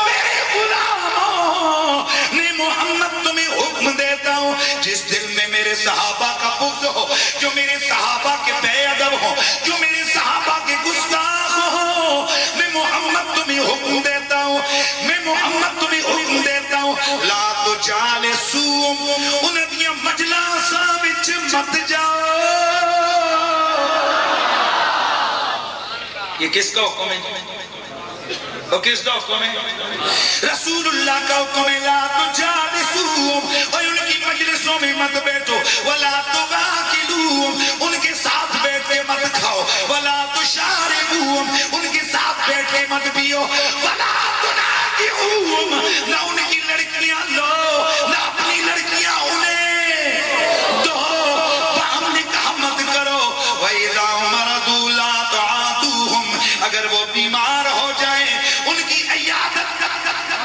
میرے غلاموں نے محمد تمہیں حکم دیتا ہوں، جس دل میں میرے صحابہ کا بغض ہو، جو میرے صحابہ کے بے ادب ہو، جو میرے صحابہ کے گستاخ ہو، میں محمد تمہیں حکم دیتا ہوں، میں محمد تمہیں حکم دیتا ہوں، لا تجالسوہم، انہاں دیاں مجلساں وچ مت جاؤ۔ یہ کس کا حکم ہے؟ اور کس کا حکم ہے؟ رسول اللہ کا حکم ہے، لا تجالسوہم، اور ان کی مجلسوں میں مت بیٹھو، ولا تباکلوہم، ان کے ساتھ بیٹھ کے مت کھاؤ، ولا تشاربوہم، ان کے ساتھ بیٹھ کے مت پیو، ولا تناکحوہم، نہ ان کی لڑکیاں لو، نہ اپنی لڑکیاں انہیں دو، باہم نکاح مت کرو، وَإِذَا مَرَضُوا لَا تُعَادُوهُمْ، اگر وہ بیمار ہو جائیں ان کی عیادت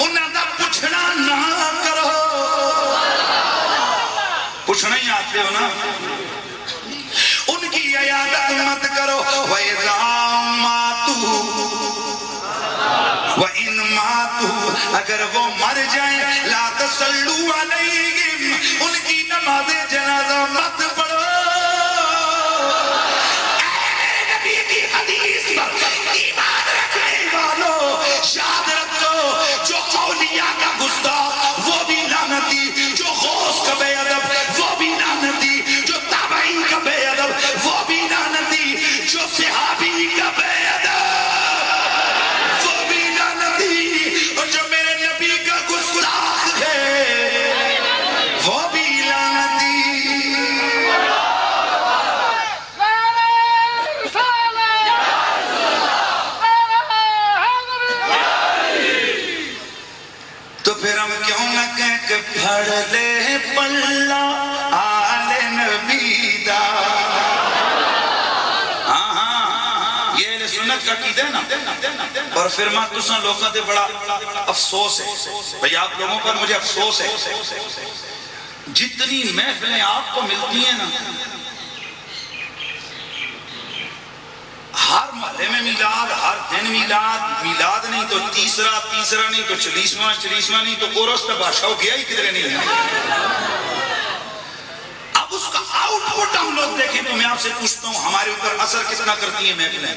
انہاں دا پوچھنا نہ کرو۔ پوچھنا ہی آتے ہو نا، ان کی عیادت مت کرو۔ وَإِذَا مَاتُوا وَإِن مَاتُوا، اگر وہ مر جائیں لَا تَصَلُّوا عَلَيْهِمْ، ان کی نماز جنازہ مت پڑھو۔ اے نبی کی حدیث پر ایمان رکھنے والوں، یاد رکھو، جو اولیاء کا گستاخ وہ بھی لعنتی، جو غوث کا بے ادب وہ بھی لعنتی، جو تابعین کا بے ادب وہ بھی لعنتی، جو صحابی کا بے ادب وہ بھی لعنتی، اور جو میرے نبی کا گستاخ ہے وہ بھی لعنتی۔ تو پھر ہم کیوں نہ کہیں کہ پڑھ لے پلہ آل نبی دا۔ ہاں یہ اہل سنت کا عقیدہ ہے نا۔ اور پھر میں تساں لوگوں تے بڑا افسوس ہے بھئی، آپ لوگوں پر مجھے افسوس ہے، جتنی محفلیں آپ کو ملتی ہیں نا، ہر محلے میں میلاد، ہر دن میلاد، میلاد نہیں تو تیسرا نہیں تو 40واں نہیں تو کورس تک بادشاہ گیا ہی کدھر نہیں ہے۔ اب اس کا آؤٹ پٹ ہم لوگ دیکھیں تو میں آپ سے پوچھتا ہوں، ہمارے اوپر اثر کتنا کرتی ہیں محفلیں؟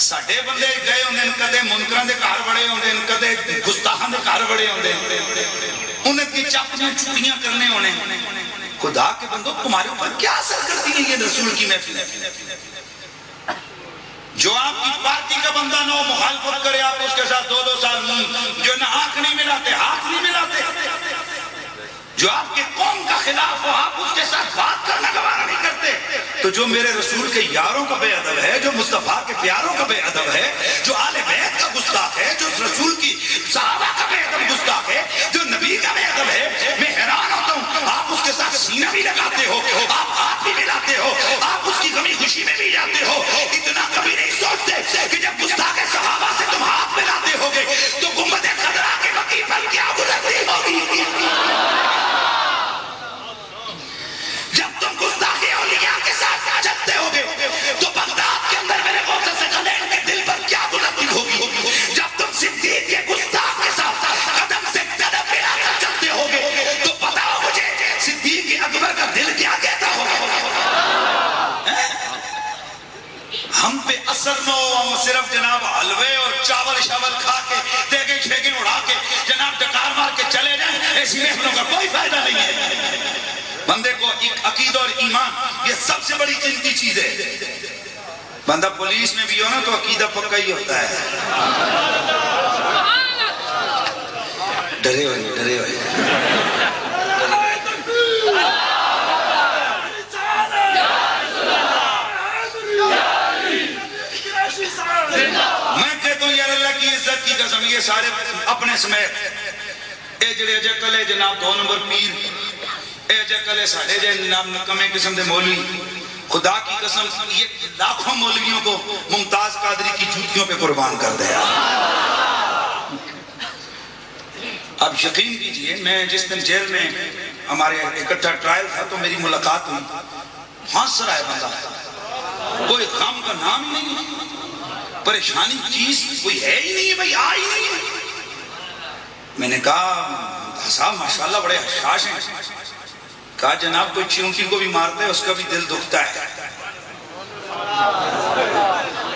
ساڈے بندے گئے ہوندے ہیں، کدے منکراں دے گھر بڑے ہوندے ہیں، کدے گستاخاں دے گھر بڑے ہوندے ہیں، انہیں کی چاپیاں چپیاں کرنے ہونے۔ خدا کے بندوں، تمہارے اوپر کیا اثر کرتی ہیں یہ رسول کی محفلیں؟ جو آپ کی پارٹی کا بندہ نہ ہو، مخالفت کرے، آپ اس کے ساتھ 2 سال جو نہ آنکھ نہیں ملاتے، ہاتھ نہیں ملاتے، جو آپ کے قوم کا خلاف ہو، آپ اس کے ساتھ بات کرنا گوارا نہیں کرتے۔ تو جو میرے رسول کے یاروں کا بے ادب ہے، جو مصطفیٰ کے پیاروں کا بے ادب ہے، جو آل بیت کا گستاخ ہے، جو رسول کی صحابہ کا بے ادب گستاخ ہے، جو نبی کا بے ادب ہے، میں حیران ہوتا ہوں، آپ اس کے ساتھ سینہ بھی لگاتے ہو، آپ ہاتھ بھی ملاتے ہو، آپ اس کی غمی خوشی میں بھی جاتے ہو۔ اتنا کبھی نہیں سوچتے کہ جب گستاخ صحابہ سے تم ہاتھ ملاتے ہوگے تو گنبد خضرا کے وقت پر کیا گزرتی ہوگی؟ جب تم گستاخ اولیاء کے ساتھ چلتے ہوگے تو بغداد کے اندر میرے غوث ثقلین کے دل پر کیا گزرتی ہوگی؟ جب تم صدیق کے گستاخ کے ساتھ قدم سے قدم ملا کر چلتے ہوگے تو بتاؤ مجھے صدیق اکبر کا دل کیا کہتا ہوگا؟ ہم پہ اثر نہ ہو، ہم صرف جناب حلوے اور چاول شاول کھا کے دیگے شیگے اڑا کے جناب ڈکار مار کے چلے جائیں، ایسی محفلوں کا کوئی فائدہ نہیں ہے۔ بندے کو ایک عقیدہ اور ایمان یہ سب سے بڑی قیمتی چیز ہے۔ بندہ پولیس میں بھی ہو نا تو عقیدہ پکا ہی ہوتا ہے۔ ڈرے ہوئے میں کہتا ہوں یار اللہ کی عزت کی قسم، یہ سارے اپنے سمیت اے جڑے اجے کلے جناب 2 نمبر پیر، اے اجے کلے ساڑھے جے نام کمیں قسم دے مولوی، خدا کی قسم یہ لاکھوں مولویوں کو ممتاز قادری کی جوتیوں پہ قربان کر دیا۔ اب یقین کیجئے، میں جس دن جیل میں ہمارے اکٹھا ٹرائل تھا تو میری ملاقات ہوئی، ہنس رہا ہے بندہ، کوئی غم کا نام ہی نہیں، پریشانی چیز کوئی ہے ہی نہیں ہے بھائی، آ ہی نہیں ہے۔ میں نے کہا صاحب ماشاءاللہ بڑے حشاش ہیں۔ کہا جناب کوئی چیونٹی کو بھی مارتا ہے اس کا بھی دل دکھتا ہے،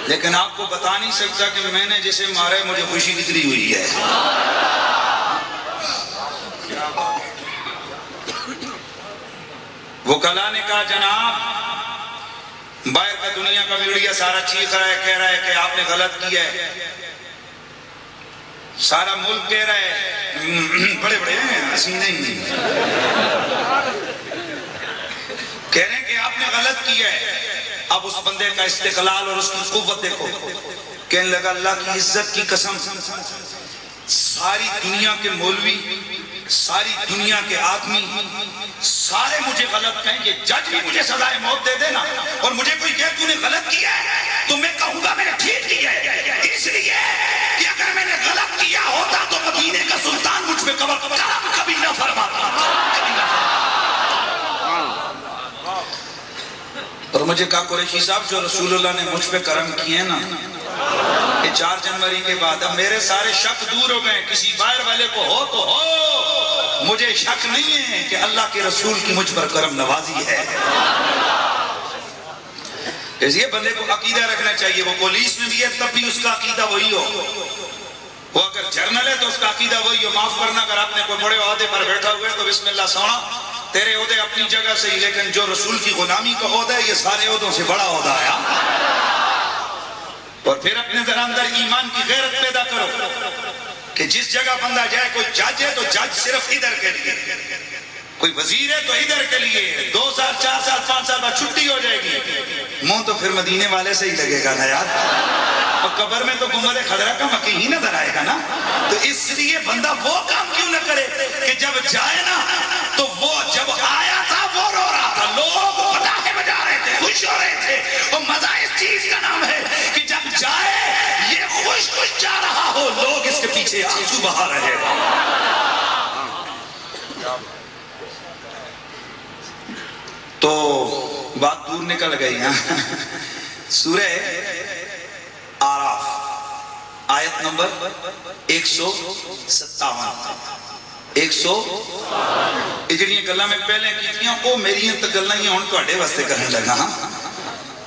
لیکن آپ کو بتا نہیں سکتا کہ میں نے جسے مارا ہے مجھے خوشی کتنی ہوئی ہے۔ وکلا نے کہا جناب باہر کا دنیا کا میڈیا سارا چیخ رہا ہے، کہہ رہا ہے کہ آپ نے غلط کیا ہے، سارا ملک کہہ رہا ہے، بڑے بڑے ہیں حسینے ہی کہہ رہے ہیں کہ آپ نے غلط کیا ہے۔ اب اس بندے کا استقلال اور اس کی قوت دیکھو، کہنے لگا اللہ کی عزت کی قسم ساری دنیا کے مولوی، ساری دنیا کے آدمی سارے مجھے غلط کہیں گے، جج بھی مجھے سزائے موت دے دینا اور مجھے کوئی کہے تو نے غلط کیا ہے تو میں کہوں گا میں نے ٹھیک کیا ہے، اس لیے کہ اگر میں نے غلط کیا ہوتا تو مدینے کا سلطان مجھ پہ کرم کبھی نہ فرماتا، کبھی نہ فرماتا۔ اور مجھے کہا قریشی صاحب جو رسول اللہ نے مجھ پہ کرم کیے نا کہ 4 جنوری کے بعد اب میرے سارے شک دور ہو گئے، کسی باہر والے کو ہو تو ہو، مجھے شک نہیں ہے کہ اللہ کے رسول کی مجھ پر کرم نوازی ہے۔ اس یہ بندے کو عقیدہ رکھنا چاہیے، وہ پولیس میں بھی ہے تب بھی اس کا عقیدہ وہی ہو، وہ اگر جرنل ہے تو اس کا عقیدہ وہی ہو۔ معاف کرنا اگر آپ نے کوئی بڑے عہدے پر بیٹھا ہوئے تو بسم اللہ سونا تیرے عہدے اپنی جگہ سے ہی، لیکن جو رسول کی غلامی کا عہدہ ہے یہ سارے عہدوں سے بڑا عہدہ ہے۔ اور پھر اپنے ذرا اندر ایمان کی غیرت پیدا کرو کہ جس جگہ بندہ جائے، کوئی جج ہے تو جج صرف ادھر کے لیے، کوئی وزیر ہے تو ادھر کے لیے، 2 سال 4 سال 5 سال بعد چھٹی ہو جائے گی، منہ تو پھر مدینے والے سے ہی لگے گا نا یار، اور قبر میں تو گنبد خضرا کا مکی ہی نظر آئے گا نا۔ تو اس لیے بندہ وہ کام کیوں نہ کرے کہ جب جائے نا تو وہ جب آیا تھا وہ رو رہا تھا، لوگ پٹاخے بجا رہے تھے، خوش ہو رہے تھے، اور مزہ اس چیز کا نام ہے کہ جب جائے یہ خوش خوش جا رہا ہو، لوگ اس کے پیچھے آنسو بہا رہے ہو۔ تو بات دور نکل گئی ہاں۔ سورہ آراف آیت نمبر 157 جڑیاں گلاں میں پہلے کیتیاں وہ میری تے گلاں ہی ہن تواڈے واسطے کرن لگا ہاں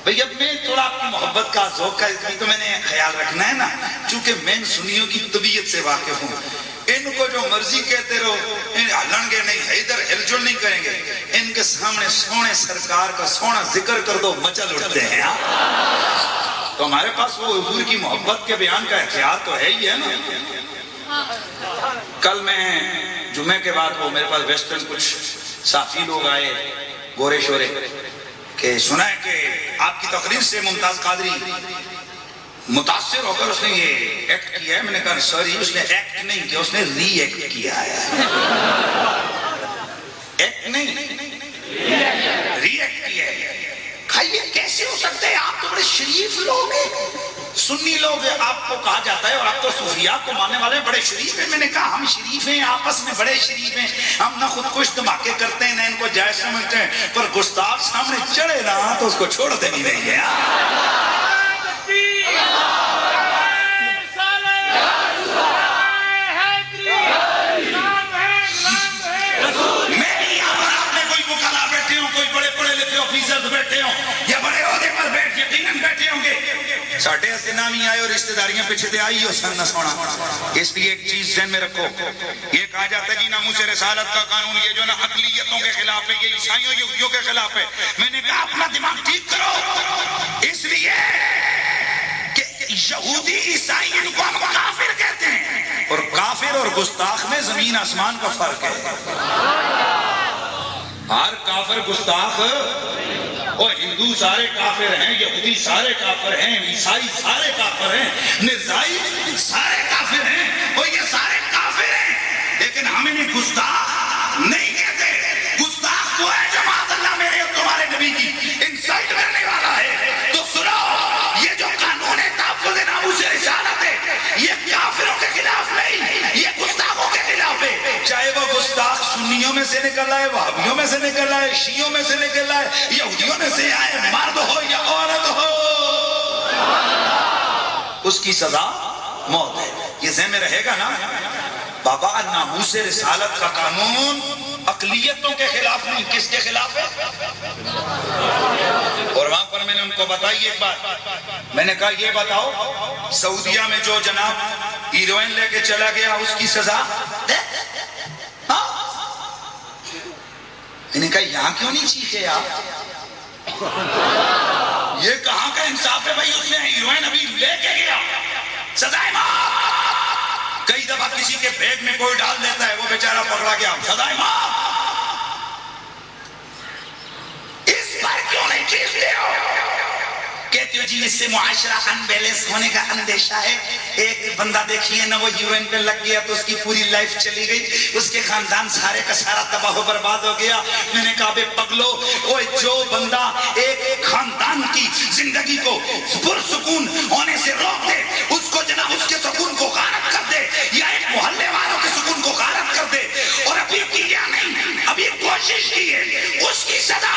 بھئی۔ اب میں تھوڑا آپ کی محبت کا ذوق ہے تو میں نے خیال رکھنا ہے نا، چونکہ میں سنیوں کی طبیعت سے واقف ہوں۔ ان کو جو مرضی کہتے رہو، ہلن گے نہیں، ادھر ہل جل نہیں کریں گے، ان کے سامنے سونے سرکار کا سونا ذکر کر دو مچل اٹھتے ہیں۔ تو ہمارے پاس وہ حضور کی محبت کے بیان کا اختیار تو ہے ہی ہے نا۔ کل میں جمعے کے بعد وہ میرے پاس ویسٹرن کچھ صحافی لوگ آئے گورے شورے کہ سنا ہے کہ آپ کی تقریر سے ممتاز قادری متاثر ہو کر اس نے یہ ایکٹ کیا ہے۔ میں نے کہا سوری، اس نے ایکٹ نہیں کیا، اس نے ری ایکٹ کیا ہے۔ ایکٹ نہیں، ری ایکٹ کیا ہے۔ یہ کیسے ہو سکتے ہیں؟ آپ تو بڑے شریف لوگ ہیں، سنی لوگ ہیں، آپ کو کہا جاتا ہے، اور آپ تو صوفیاء کو ماننے والے بڑے شریف ہیں۔ میں نے کہا ہم شریف ہیں، آپس میں بڑے شریف ہیں، ہم نہ خود کش دھماکے کرتے ہیں نہ ان کو جائز سمجھتے ہیں، پر گستاخ سامنے چڑھے نا تو اس کو چھوڑ دینی نہیں ہے۔ ساٹھے ہستے نامی آئے اور رشتہ داریاں پیچھے دے آئی ہو سن نہ سونا۔ اس لیے ایک چیز ذہن میں رکھو، یہ کہا جاتا ہے کہ ناموس رسالت کا قانون یہ جو نا اقلیتوں کے خلاف ہے، یہ عیسائیوں یہودیوں کے خلاف ہے۔ میں نے کہا اپنا دماغ ٹھیک کرو، اس لیے کہ یہودی عیسائی ان کو ہم کافر کہتے ہیں، اور کافر اور گستاخ میں زمین آسمان کا فرق ہے۔ ہر کافر گستاخ اور ہندو سارے کافر ہیں، یہودی سارے کافر ہیں، عیسائی سارے کافر ہیں، مرزائی سارے کافر ہیں، اور یہ سارے کافر ہیں، لیکن ہم انہیں گستاخ نہیں کہتے۔ گستاخ وہ ہے جو معاذ اللہ میرے اور تمہارے نبی کی انسلٹ کرنے والا ہے۔ تو سنو، یہ جو قانون تحفظ ناموس رسالت ہے، یہ کافروں کے خلاف نہیں، یہ گستاخوں کے خلاف ہے۔ چاہے وہ گستاخ سنیوں میں سے نکل آئے، وہابیوں میں سے نکل آئے، شیعوں میں سے نکل آئے، یہودیوں میں سے آئے، مرد ہو یا عورت ہو۔ اس کی سزا موت ہے. یہ ذہن میں رہے گا نا بابا. ناموس رسالت کا قانون اقلیتوں کے خلاف نہیں. کس کے خلاف ہے؟ اور وہاں پر میں نے ان کو بتائی ایک بات. میں نے کہا یہ بتاؤ سعودیہ میں جو جناب ہیروئن لے کے چلا گیا اس کی سزا دے. میں نے کہا یہاں کیوں نہیں چیخے آپ؟ یہ کہاں کا انصاف ہے بھائی؟ اس نے ہیروئن ابھی لے کے گیا سزائے موت. کئی دفعہ کسی کے بیگ میں کوئی ڈال دیتا ہے وہ بیچارہ پکڑا گیا سزائے موت. اس پر کیوں نہیں چیختے ہو؟ کہتے ہو جی اس سے معاشرہ انبیلنس ہونے کا اندیشہ ہے. ایک بندہ دیکھیے نا وہ ہیروئن پہ لگ گیا تو اس کی پوری لائف چلی گئی, اس کے خاندان سارے کا سارا تباہ و برباد ہو گیا. میں نے کہا بے پگلو, اوے جو بندہ ایک خاندان کی زندگی کو پرسکون ہونے سے روک دے, اس کو جناب اس کے سکون کو غارت کر دے, یا ایک محلے والوں کے سکون کو غارت کر دے, اور ابھی کیا نہیں ابھی کوشش کی ہے, اس کی سزا